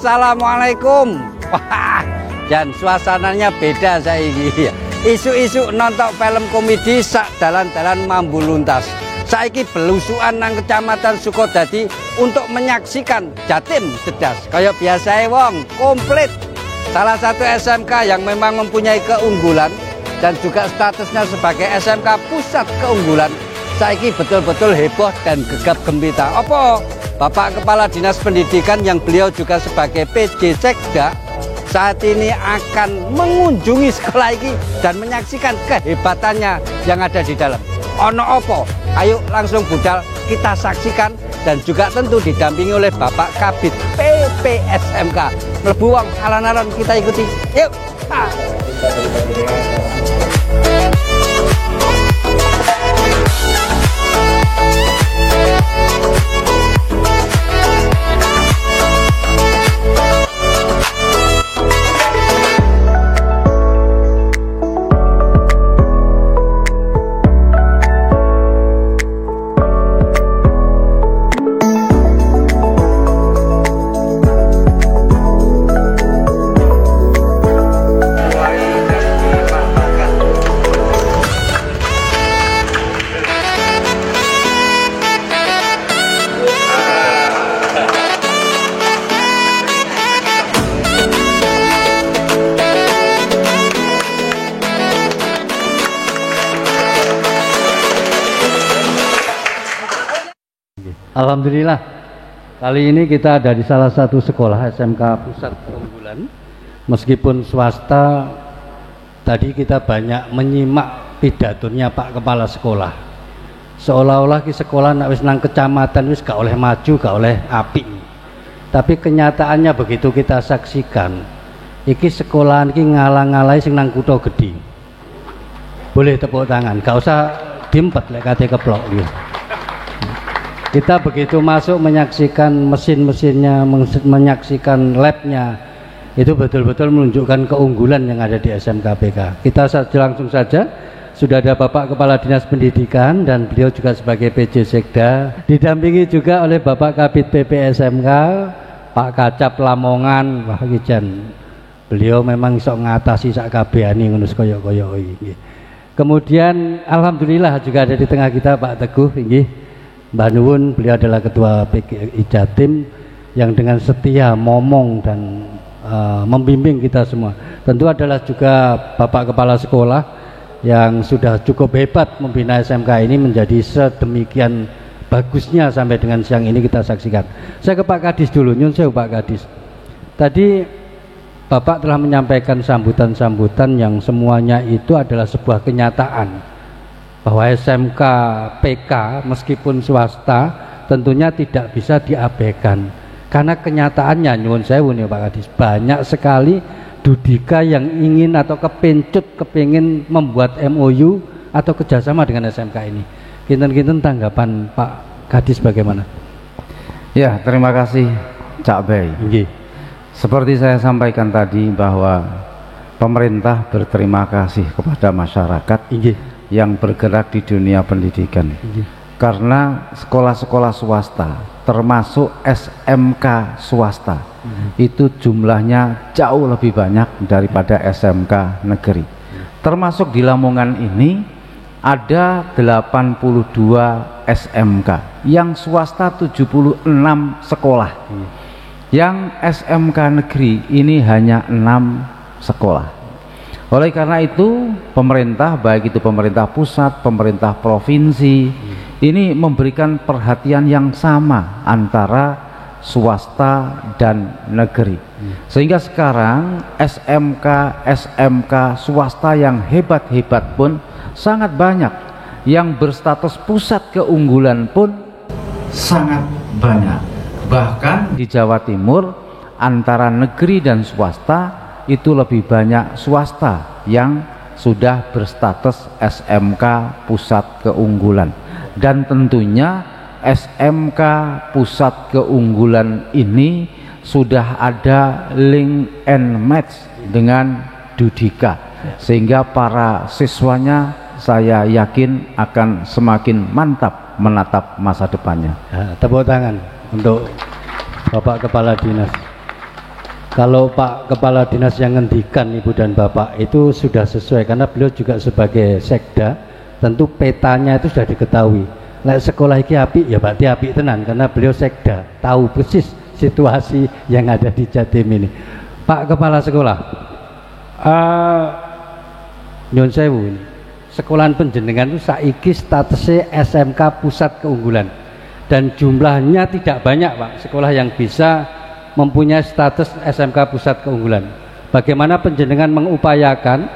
Assalamualaikum. Wah, dan suasananya beda saiki. Isu-isu nonton film komedi sak dalan-dalan mambu luntas. Saiki belusukan nang Kecamatan Sukodadi untuk menyaksikan Jatim Cerdas. Kayak biasa wong, komplit. Salah satu SMK yang memang mempunyai keunggulan dan juga statusnya sebagai SMK pusat keunggulan. Saiki betul-betul heboh dan gegap gempita. Apa? Bapak Kepala Dinas Pendidikan yang beliau juga sebagai PJ Sekda saat ini akan mengunjungi sekolah ini dan menyaksikan kehebatannya yang ada di dalam. Ono opo? Ayo langsung budal kita saksikan dan juga tentu didampingi oleh Bapak Kabid PPSMK. Mlebu wong alon-alon kita ikuti. Yuk. Alhamdulillah, kali ini kita ada di salah satu sekolah SMK Pusat Keunggulan. Meskipun swasta, tadi kita banyak menyimak pidatonya Pak Kepala Sekolah. Seolah-olah di sekolah nak wis nang kecamatan wis gak oleh maju, gak oleh api. Tapi kenyataannya begitu kita saksikan, iki sekolahan iki ngalang-ngalai sing nang kutha gedhi. Boleh tepuk tangan, gak usah diempet lek kate keplok gitu. Kita begitu masuk menyaksikan mesin-mesinnya, menyaksikan labnya, itu betul-betul menunjukkan keunggulan yang ada di SMKPK. Kita langsung saja, sudah ada Bapak Kepala Dinas Pendidikan dan beliau juga sebagai PJ Sekda, didampingi juga oleh Bapak Kabid PPSMK, Pak Kacap Lamongan. Wah ijan, beliau memang sok ngatasi sak kabehane ngono koyok-koyok iki. Kemudian alhamdulillah juga ada di tengah kita Pak Teguh nggih. Mbak Nuwun, beliau adalah Ketua PKI Jatim yang dengan setia momong dan membimbing kita semua. Tentu adalah juga Bapak Kepala Sekolah yang sudah cukup hebat membina SMK ini menjadi sedemikian bagusnya sampai dengan siang ini kita saksikan. Saya ke Pak Kadis dulu, nyun sewu Pak Kadis. Tadi Bapak telah menyampaikan sambutan-sambutan yang semuanya itu adalah sebuah kenyataan. Bahwa SMK PK meskipun swasta tentunya tidak bisa diabaikan karena kenyataannya nyuwun sewu nih Pak Kadis, banyak sekali Dudika yang ingin atau kepingin membuat MOU atau kerjasama dengan SMK ini. Kinten-kinten tanggapan Pak Kadis bagaimana? Ya, terima kasih Cak Bay. Seperti saya sampaikan tadi bahwa pemerintah berterima kasih kepada masyarakat yang bergerak di dunia pendidikan. Karena sekolah-sekolah swasta termasuk SMK swasta itu jumlahnya jauh lebih banyak daripada SMK negeri. Termasuk di Lamongan ini ada 82 SMK, yang swasta 76 sekolah, yang SMK negeri ini hanya 6 sekolah. Oleh karena itu pemerintah, baik itu pemerintah pusat, pemerintah provinsi, ini memberikan perhatian yang sama antara swasta dan negeri. Sehingga sekarang SMK swasta yang hebat-hebat pun sangat banyak, yang berstatus pusat keunggulan pun sangat banyak. Bahkan di Jawa Timur antara negeri dan swasta itu lebih banyak swasta yang sudah berstatus SMK pusat keunggulan. Dan tentunya SMK pusat keunggulan ini sudah ada link and match dengan Dudika, sehingga para siswanya saya yakin akan semakin mantap menatap masa depannya. Tepuk tangan untuk Bapak Kepala Dinas. Kalau Pak Kepala Dinas yang ngendikan Ibu dan Bapak itu sudah sesuai, karena beliau juga sebagai sekda, tentu petanya itu sudah diketahui. Lek sekolah iki apik ya berarti apik tenan, karena beliau sekda, tahu persis situasi yang ada di Jatim ini. Pak Kepala Sekolah, nyun sewu ini, sekolahan penjenengan itu saiki statusnya SMK Pusat Keunggulan, dan jumlahnya tidak banyak Pak, sekolah yang bisa mempunyai status SMK Pusat Keunggulan. Bagaimana penjenengan mengupayakan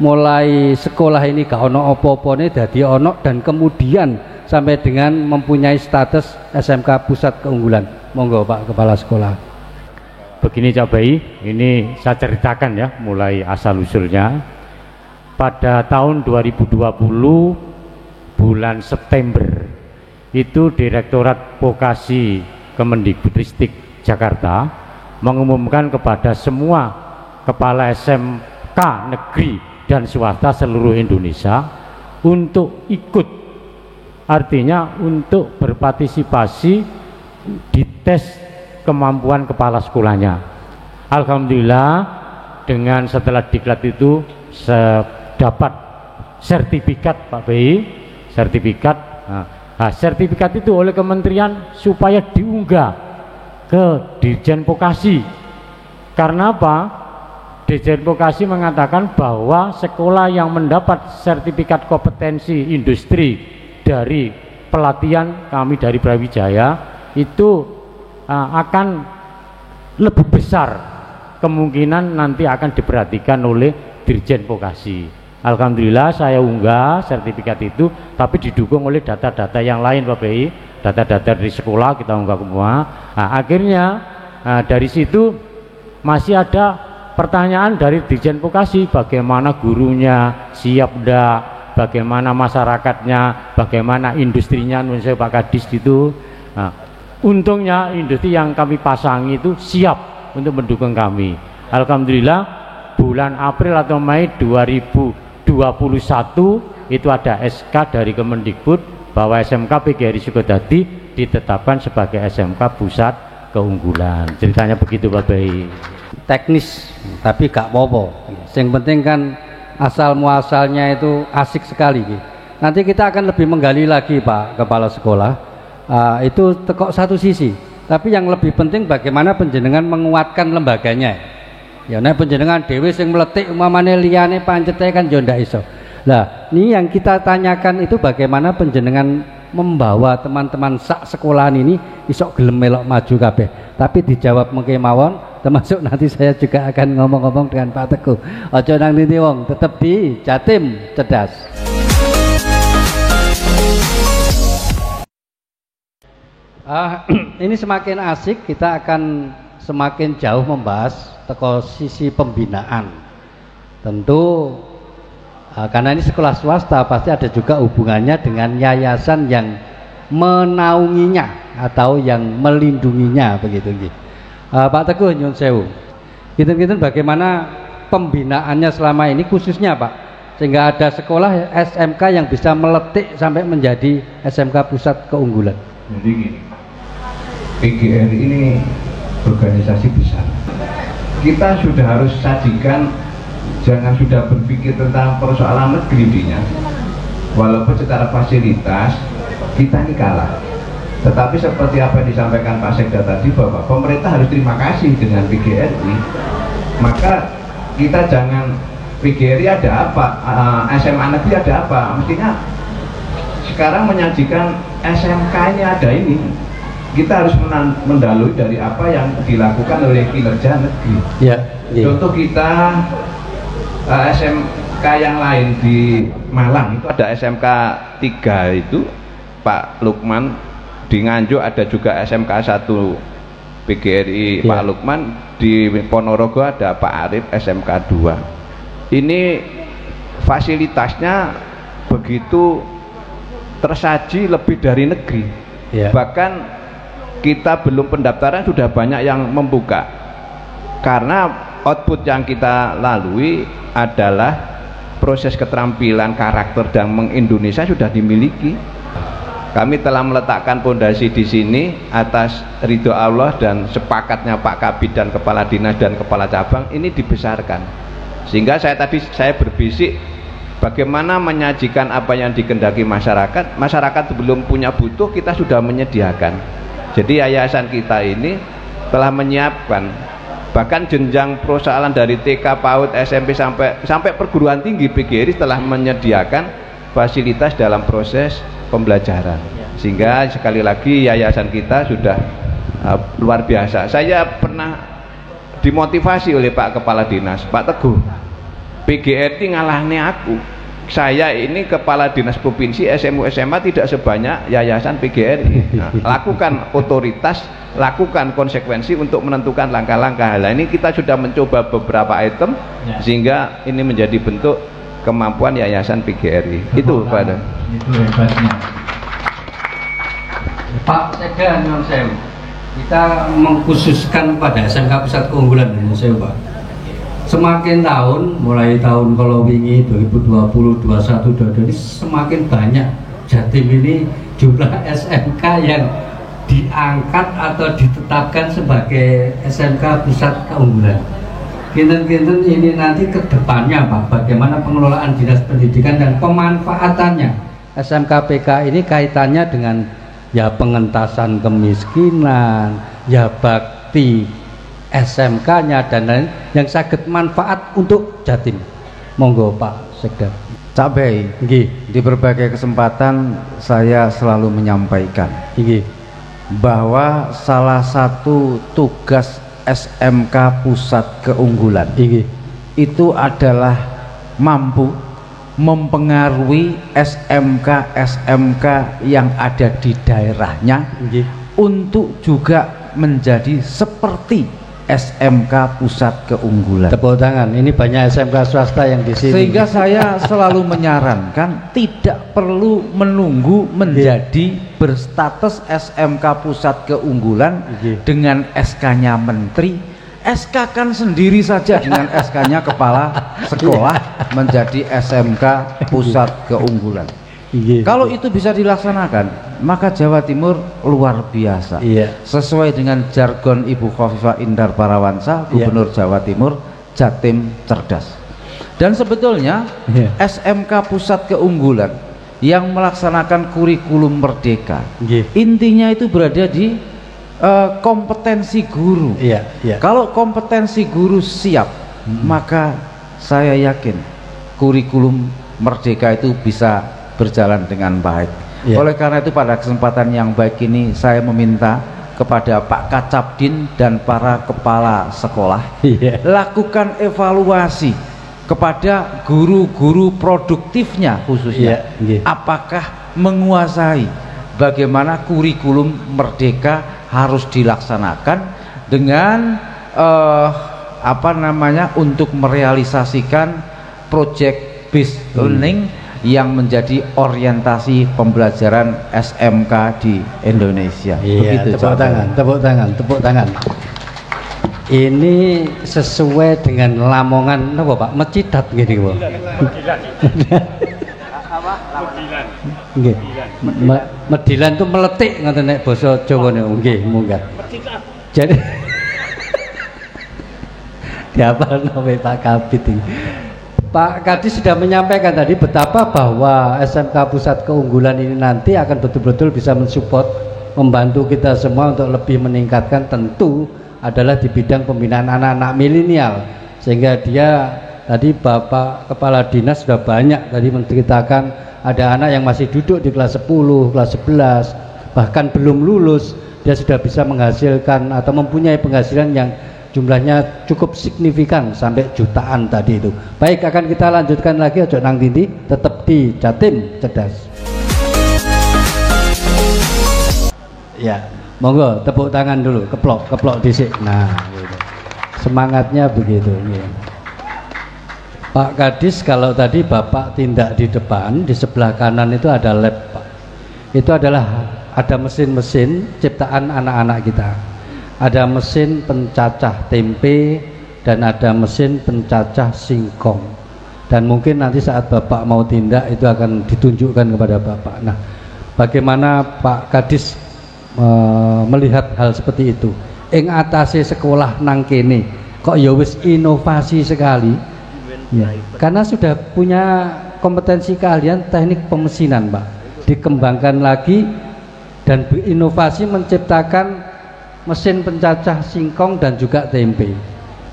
mulai sekolah ini gak ono opo-opone dadi ono, dan kemudian sampai dengan mempunyai status SMK Pusat Keunggulan? Monggo Pak Kepala Sekolah. Begini Cak Bayi, ini saya ceritakan ya mulai asal usulnya. Pada tahun 2020 bulan September itu Direktorat Vokasi Kemendikbudristek Jakarta mengumumkan kepada semua kepala SMK negeri dan swasta seluruh Indonesia untuk ikut, artinya untuk berpartisipasi di tes kemampuan kepala sekolahnya. Alhamdulillah dengan setelah diklat itu dapat sertifikat Pak BI, sertifikat. Nah, sertifikat itu oleh kementerian supaya diunggah ke Dirjen Vokasi. Karena apa? Dirjen Vokasi mengatakan bahwa sekolah yang mendapat sertifikat kompetensi industri dari pelatihan kami dari Brawijaya itu akan lebih besar kemungkinan nanti akan diperhatikan oleh Dirjen Vokasi. Alhamdulillah saya unggah sertifikat itu, tapi didukung oleh data-data yang lain Pak BI, data-data dari sekolah kita unggah semua. Nah, akhirnya dari situ masih ada pertanyaan dari Dirjen Vokasi, bagaimana gurunya siap enggak, bagaimana masyarakatnya, bagaimana industrinya, menurut saya Pak Kadis gitu. Nah, untungnya industri yang kami pasangi itu siap untuk mendukung kami. Alhamdulillah bulan April atau Mei 2021 itu ada SK dari Kemendikbud bahwa SMK PGRI Sukodadi ditetapkan sebagai SMK Pusat Keunggulan. Ceritanya begitu Pak Bayi. Teknis tapi gak apa-apa. Yang penting kan asal muasalnya itu asik sekali. Nanti kita akan lebih menggali lagi Pak Kepala Sekolah. Itu tekok satu sisi. Tapi yang lebih penting bagaimana penjenengan menguatkan lembaganya. Ya nek penjenengan dhewe sing meletik umpamane liyane pancete kan yo ndak iso. Lah, ini yang kita tanyakan itu bagaimana penjenengan membawa teman-teman sak sekolahan ini iso gelem melok maju kabeh. Tapi dijawab mengke mawon, termasuk nanti saya juga akan ngomong-ngomong dengan Pak Teguh. Aja nang ndi wong, tetep di Jatim Cerdas. Ini semakin asik, kita akan semakin jauh membahas teko sisi pembinaan. Tentu karena ini sekolah swasta pasti ada juga hubungannya dengan yayasan yang menaunginya atau yang melindunginya begitu. Pak Teguh nyun sewu. Kinten-kinten bagaimana pembinaannya selama ini khususnya Pak, sehingga ada sekolah SMK yang bisa meletik sampai menjadi SMK Pusat Keunggulan. Jadi gini, PGRI ini organisasi besar. Kita sudah harus sajikan, jangan sudah berpikir tentang persoalan negerinya. Walaupun secara fasilitas kita ini kalah, tetapi seperti apa yang disampaikan Pak Sekda tadi bahwa pemerintah harus terima kasih dengan PGRI. Maka kita jangan PGRI ada apa, SMA negeri ada apa, mestinya sekarang menyajikan SMK-nya ada ini. Kita harus mendalui dari apa yang dilakukan oleh kinerja negeri. Ya, ya. Contoh kita SMK yang lain di Malang itu ada SMK 3 itu Pak Lukman, di Nganjuk ada juga SMK 1 PGRI ya. Pak Lukman, di Ponorogo ada Pak Arif SMK 2. Ini fasilitasnya begitu tersaji lebih dari negeri ya. Bahkan kita belum pendaftaran sudah banyak yang membuka, karena output yang kita lalui adalah proses keterampilan, karakter dan mengindonesia sudah dimiliki. Kami telah meletakkan pondasi di sini atas ridho Allah dan sepakatnya Pak Kabid dan Kepala Dinas dan Kepala Cabang ini dibesarkan. Sehingga saya berbisik bagaimana menyajikan apa yang dikehendaki masyarakat. Masyarakat belum punya butuh, kita sudah menyediakan. Jadi yayasan kita ini telah menyiapkan bahkan jenjang persoalan dari TK, PAUD, SMP sampai perguruan tinggi. PGRI telah menyediakan fasilitas dalam proses pembelajaran, sehingga sekali lagi yayasan kita sudah luar biasa. Saya pernah dimotivasi oleh Pak Kepala Dinas, Pak Teguh, PGRI ngalahne aku. Saya ini Kepala Dinas Provinsi, SMU SMA tidak sebanyak yayasan PGRI. Nah, lakukan otoritas, lakukan konsekuensi untuk menentukan langkah-langkah. Nah, ini kita sudah mencoba beberapa item sehingga ini menjadi bentuk kemampuan yayasan PGRI. Itu Pak. Itu hebatnya Pak Sekda. Kita mengkhususkan pada SMK Pusat Keunggulan Indonesia Pak. Semakin tahun, mulai tahun kalau wingi 2020, 21, 22 ini semakin banyak Jatim ini jumlah SMK yang diangkat atau ditetapkan sebagai SMK Pusat Keunggulan. Kinten-kinten ini nanti ke depannya Pak, bagaimana pengelolaan dinas pendidikan dan pemanfaatannya SMK PK ini kaitannya dengan ya pengentasan kemiskinan, ya bakti SMK-nya dan lain yang sakit manfaat untuk Jatim. Monggo Pak Sekda. Cak Bey, di berbagai kesempatan saya selalu menyampaikan bahwa salah satu tugas SMK Pusat Keunggulan itu adalah mampu mempengaruhi SMK-SMK yang ada di daerahnya untuk juga menjadi seperti SMK Pusat Keunggulan. Tepuk tangan, ini banyak SMK swasta yang di sini. Sehingga saya selalu menyarankan tidak perlu menunggu menjadi berstatus SMK Pusat Keunggulan dengan SK-nya menteri. SK kan sendiri saja dengan SK-nya kepala sekolah menjadi SMK Pusat Keunggulan. Kalau itu bisa dilaksanakan, maka Jawa Timur luar biasa. Sesuai dengan jargon Ibu Khofifah Indar Parawansa, Gubernur Jawa Timur, Jatim cerdas. Dan sebetulnya SMK Pusat Keunggulan yang melaksanakan kurikulum merdeka, intinya itu berada di kompetensi guru. Kalau kompetensi guru siap, maka saya yakin kurikulum merdeka itu bisa berjalan dengan baik. Oleh karena itu pada kesempatan yang baik ini saya meminta kepada Pak Kacapdin dan para kepala sekolah lakukan evaluasi kepada guru-guru produktifnya khususnya, apakah menguasai bagaimana kurikulum merdeka harus dilaksanakan dengan untuk merealisasikan project based learning yang menjadi orientasi pembelajaran SMK di Indonesia. Begitu. Tepuk tangan. Ini sesuai dengan Lamongan, apa Pak? Mecidat gini Pak. Medilan itu meletik ngoten nek basa Jawa niku. Nggih, munggah. Jadi diapalno Pak Kabid ini. Pak Kadis sudah menyampaikan tadi betapa bahwa SMK Pusat Keunggulan ini nanti akan betul-betul bisa mensupport, membantu kita semua untuk lebih meningkatkan, tentu adalah di bidang pembinaan anak-anak milenial. Sehingga dia tadi Bapak Kepala Dinas sudah banyak tadi menceritakan ada anak yang masih duduk di kelas 10, kelas 11, bahkan belum lulus, dia sudah bisa menghasilkan atau mempunyai penghasilan yang jumlahnya cukup signifikan sampai jutaan tadi itu. Baik, akan kita lanjutkan lagi, ojo nang tindi, tetap di Jatim cerdas. Ya, monggo tepuk tangan dulu, keplok disik. Nah, gitu. Semangatnya begitu. Ya. Pak Kadis, kalau tadi Bapak tindak di depan, di sebelah kanan itu ada lab Pak. Itu adalah ada mesin-mesin ciptaan anak-anak kita. Ada mesin pencacah tempe dan ada mesin pencacah singkong. Dan mungkin nanti saat Bapak mau tindak itu akan ditunjukkan kepada Bapak. Nah, Bagaimana Pak Kadis melihat hal seperti itu? Ing atase sekolah nang kene kok ya wis inovasi sekali. Ya, karena sudah punya kompetensi keahlian teknik pemesinan, Pak. Dikembangkan lagi dan berinovasi menciptakan mesin pencacah singkong dan juga tempe.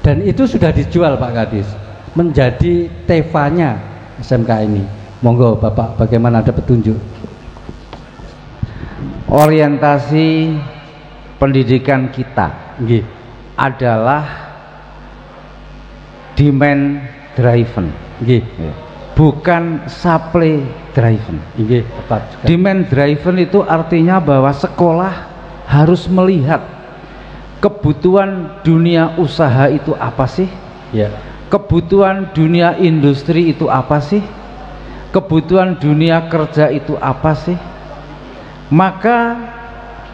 Dan itu sudah dijual Pak Kadis, menjadi TV-nya SMK ini. Monggo Bapak, bagaimana, ada petunjuk? Orientasi pendidikan kita adalah demand driven, bukan supply driven. Tepat. Demand driven itu artinya bahwa sekolah harus melihat kebutuhan dunia usaha itu apa sih? Kebutuhan dunia industri itu apa sih? Kebutuhan dunia kerja itu apa sih? Maka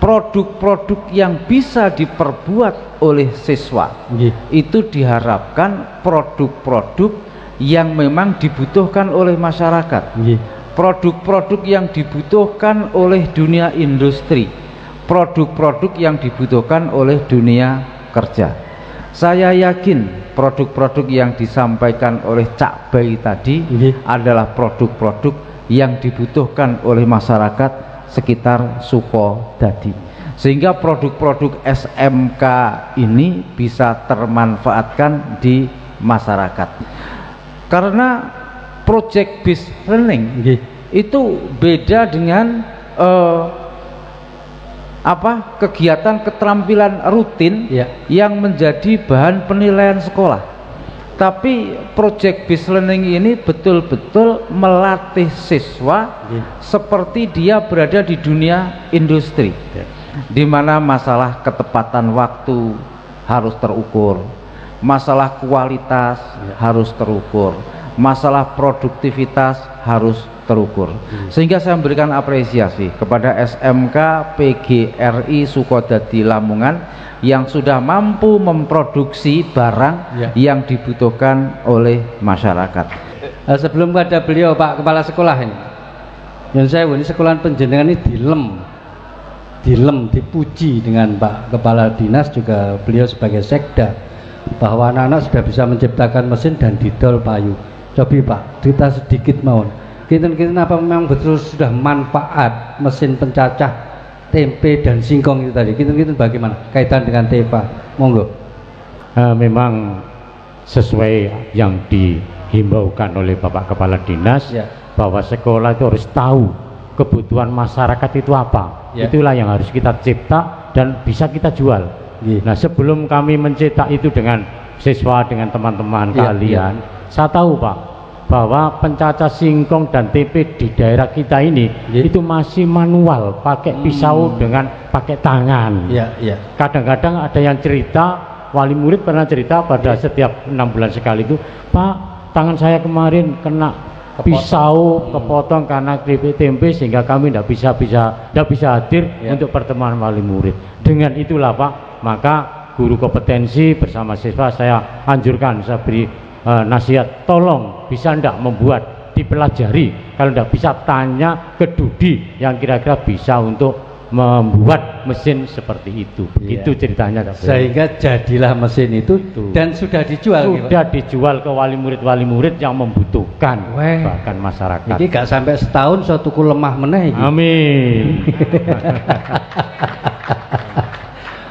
produk-produk yang bisa diperbuat oleh siswa itu diharapkan produk-produk yang memang dibutuhkan oleh masyarakat, produk-produk yang dibutuhkan oleh dunia industri, produk-produk yang dibutuhkan oleh dunia kerja. Saya yakin produk-produk yang disampaikan oleh Cak Bay tadi adalah produk-produk yang dibutuhkan oleh masyarakat sekitar Sukodadi, sehingga produk-produk SMK ini bisa termanfaatkan di masyarakat. Karena project based learning itu beda dengan kegiatan keterampilan rutin yang menjadi bahan penilaian sekolah. Tapi project based learning ini betul-betul melatih siswa seperti dia berada di dunia industri, di mana masalah ketepatan waktu harus terukur, masalah kualitas harus terukur, masalah produktivitas harus terukur. Sehingga saya memberikan apresiasi kepada SMK PGRI Sukodadi Lamongan yang sudah mampu memproduksi barang yang dibutuhkan oleh masyarakat. Sebelum pada beliau Pak Kepala Sekolah ini, yang saya ini sekolahan penjenengan ini dilem, dipuji dengan Pak Kepala Dinas, juga beliau sebagai sekda, bahwa anak-anak sudah bisa menciptakan mesin dan didol payu. Coba Pak, cerita sedikit mawon. Kinten-kinten apa memang betul sudah manfaat mesin pencacah tempe dan singkong itu tadi? Kinten-kinten bagaimana kaitan dengan TEPA? Monggo. Memang sesuai yang dihimbaukan oleh Bapak Kepala Dinas, bahwa sekolah itu harus tahu kebutuhan masyarakat itu apa. Itulah yang harus kita cipta dan bisa kita jual. Nah, sebelum kami mencetak itu dengan siswa, dengan teman-teman kalian, saya tahu Pak, bahwa pencacah singkong dan tempe di daerah kita ini itu masih manual, pakai pisau dengan pakai tangan. Kadang-kadang ada yang cerita, wali murid pernah cerita pada setiap 6 bulan sekali itu, Pak, tangan saya kemarin kena pisau kepotong karena keripik tempe sehingga kami tidak bisa hadir untuk pertemuan wali murid. Dengan itulah Pak, maka guru kompetensi bersama siswa saya anjurkan, saya beri nasihat, tolong bisa ndak membuat, dipelajari, kalau ndak bisa tanya ke Dudi yang kira-kira bisa untuk membuat mesin seperti itu. Itu ceritanya. Sehingga jadilah mesin itu dan sudah dijual. Sudah dijual ke wali murid yang membutuhkan, bahkan masyarakat. Ini gak sampai setahun suatu tuku lemah meneh. Amin.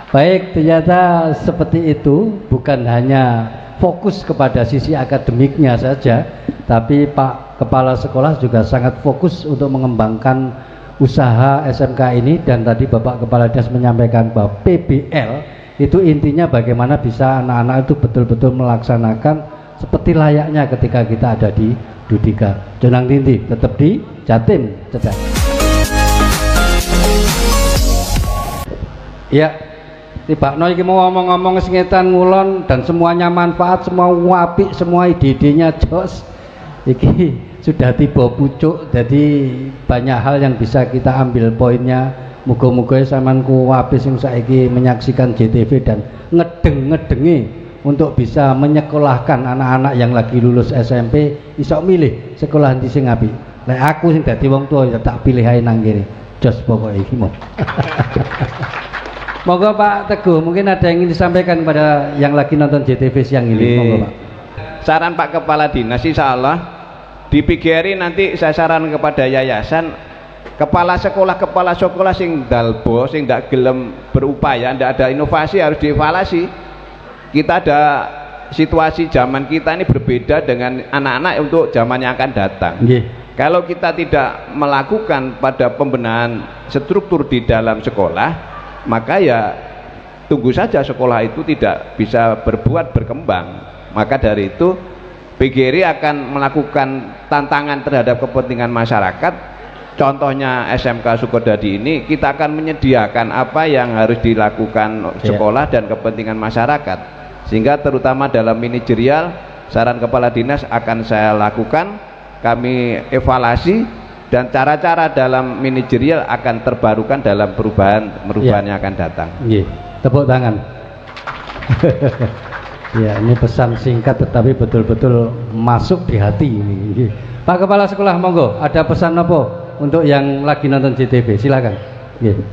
Baik, ternyata seperti itu, bukan hanya fokus kepada sisi akademiknya saja, tapi Pak Kepala Sekolah juga sangat fokus untuk mengembangkan usaha SMK ini. Dan tadi Bapak Kepala Dinas menyampaikan bahwa PBL itu intinya bagaimana bisa anak-anak itu betul-betul melaksanakan seperti layaknya ketika kita ada di Dudika. Jonang Tinti tetap di Jatim Cedak. Tiba no iki mau ngomong-ngomong sengetan ngulon dan semuanya manfaat, semua apik, semua ide-idenya jos. Iki sudah tiba pucuk, jadi banyak hal yang bisa kita ambil poinnya. Muga-muga sampeanku apik sing saiki menyaksikan JTV dan ngedeng-ngedengi untuk bisa menyekolahkan anak-anak yang lagi lulus SMP, iso milih sekolah ndi sing apik. Lek aku sing dadi wong tua ya tak pilih ae nang kene. Jos pokoknya iki mau. Monggo Pak Teguh, mungkin ada yang ingin disampaikan kepada yang lagi nonton JTV siang ini. Monggo Pak. Saran Pak Kepala Dinas, insya Allah di PGRI nanti saya saran kepada yayasan, kepala sekolah sing dalbo, sing ndak gelem berupaya, ndak ada inovasi harus dievaluasi. Kita ada situasi zaman kita ini berbeda dengan anak-anak untuk zaman yang akan datang. Kalau kita tidak melakukan pada pembenahan struktur di dalam sekolah, maka ya tunggu saja sekolah itu tidak bisa berkembang. Maka dari itu PGRI akan melakukan tantangan terhadap kepentingan masyarakat. Contohnya SMK Sukodadi ini, kita akan menyediakan apa yang harus dilakukan sekolah dan kepentingan masyarakat, sehingga terutama dalam manajerial saran kepala dinas akan saya lakukan, kami evaluasi, dan cara-cara dalam manajerial akan terbarukan dalam perubahan yang akan datang. Tepuk tangan. Ya, ini pesan singkat tetapi betul-betul masuk di hati ini. Pak Kepala Sekolah, monggo, ada pesan apa untuk yang lagi nonton JTV? Silakan.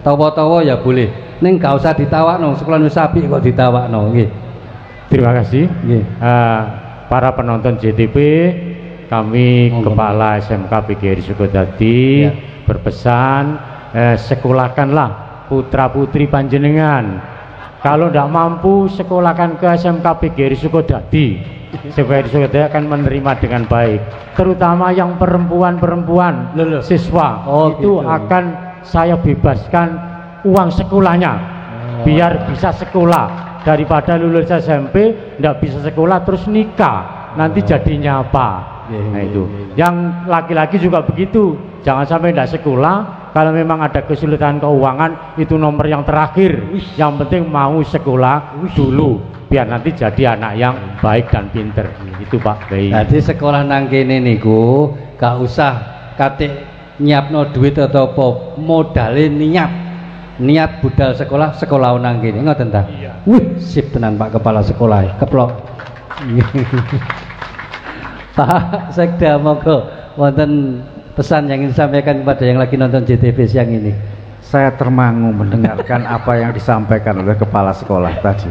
Tawa-tawa ya boleh. Ning gak usah ditawakno, sekolah nu sapi kok ditawakno. Terima kasih. Para penonton JTV, kami Kepala SMK PGRI Sukodadi berpesan, sekolahkanlah putra-putri panjenengan. Kalau tidak mampu, sekolahkan ke SMK PGRI Sukodadi. PGRI Sukodadi akan menerima dengan baik, terutama yang perempuan siswa itu akan saya bebaskan uang sekolahnya, biar bisa sekolah, daripada lulus SMP tidak bisa sekolah terus nikah, nanti jadinya apa? Nah itu, yang laki-laki juga begitu, jangan sampai tidak sekolah. Kalau memang ada kesulitan keuangan, itu nomor yang terakhir. Yang penting mau sekolah dulu, biar nanti jadi anak yang baik dan pinter. Itu Pak Bey. Jadi sekolah nang kene niku gak usah kate nyiapno duit atau apa, modalin niat budal sekolah nang kene, ngoten ta? Wih, sip tenan Pak Kepala Sekolah, keplok. Pak Sekda, monggo wonten pesan yang ingin disampaikan kepada yang lagi nonton JTV siang ini. Saya termangu mendengarkan apa yang disampaikan oleh kepala sekolah tadi.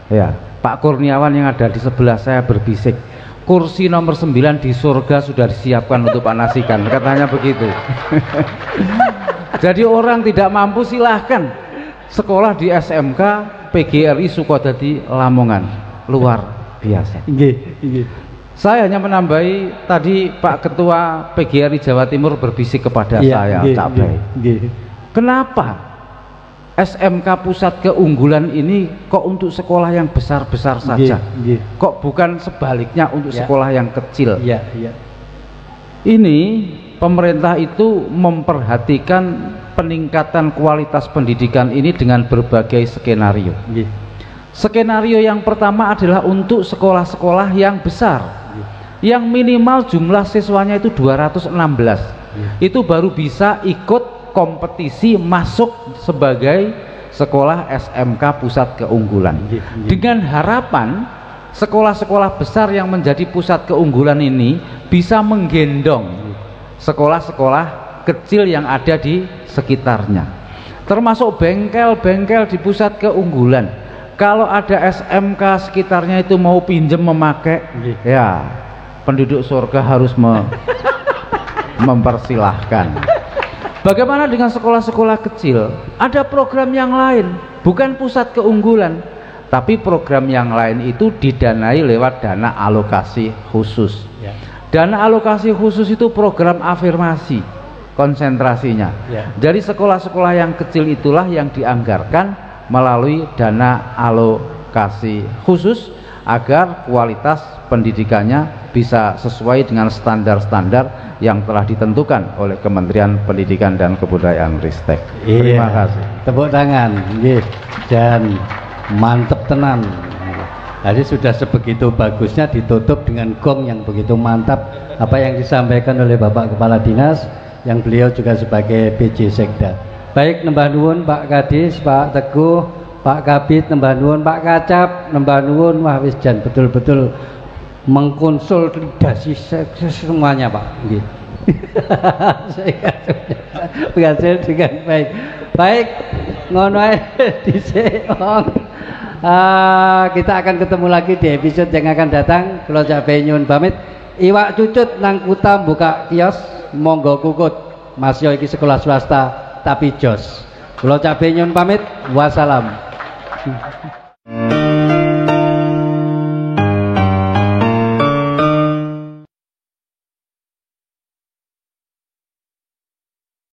Ya, Pak Kurniawan yang ada di sebelah saya berbisik, kursi nomor 9 di surga sudah disiapkan untuk Pak Nasikan, katanya begitu. Jadi orang tidak mampu silahkan sekolah di SMK PGRI Sukodadi Lamongan, luar biasa. Saya hanya menambahi, tadi Pak Ketua PGRI Jawa Timur berbisik kepada saya, Cak Bay. Kenapa SMK Pusat Keunggulan ini kok untuk sekolah yang besar-besar saja? Kok bukan sebaliknya untuk sekolah yang kecil? Ini pemerintah itu memperhatikan peningkatan kualitas pendidikan ini dengan berbagai skenario. Skenario yang pertama adalah untuk sekolah-sekolah yang besar, yang minimal jumlah siswanya itu 216. Itu baru bisa ikut kompetisi masuk sebagai sekolah SMK Pusat Keunggulan. Dengan harapan sekolah-sekolah besar yang menjadi pusat keunggulan ini bisa menggendong sekolah-sekolah kecil yang ada di sekitarnya, termasuk bengkel-bengkel di pusat keunggulan. Kalau ada SMK sekitarnya itu mau pinjem memakai, ya penduduk surga harus mempersilahkan. Bagaimana dengan sekolah-sekolah kecil? Ada program yang lain, bukan pusat keunggulan, tapi program yang lain itu didanai lewat dana alokasi khusus. Dana alokasi khusus itu program afirmasi konsentrasinya. Jadi sekolah-sekolah yang kecil itulah yang dianggarkan melalui dana alokasi khusus agar kualitas pendidikannya bisa sesuai dengan standar-standar yang telah ditentukan oleh Kementerian Pendidikan dan Kebudayaan Ristek. Terima kasih. Tepuk tangan. Dan mantep tenan. Jadi sudah sebegitu bagusnya ditutup dengan gong yang begitu mantap apa yang disampaikan oleh Bapak Kepala Dinas yang beliau juga sebagai PJ Sekda. Baik, nembah nuwun Pak Kadis, Pak Teguh, Pak Kabid, nembah nuwun Pak Kacap, nembah nuwun. Wah wis jan betul-betul mengkonsolidasi semuanya Pak. berhasil dengan baik. Baik, ngono ae dhisik. Kita akan ketemu lagi di episode yang akan datang. Kula jabe nyuwun pamit. Iwak cucut nang Kuta buka kios, monggo kukut. Mas yo iki sekolah swasta tapi jos. Kula jabe nyuwun pamit. Wassalam.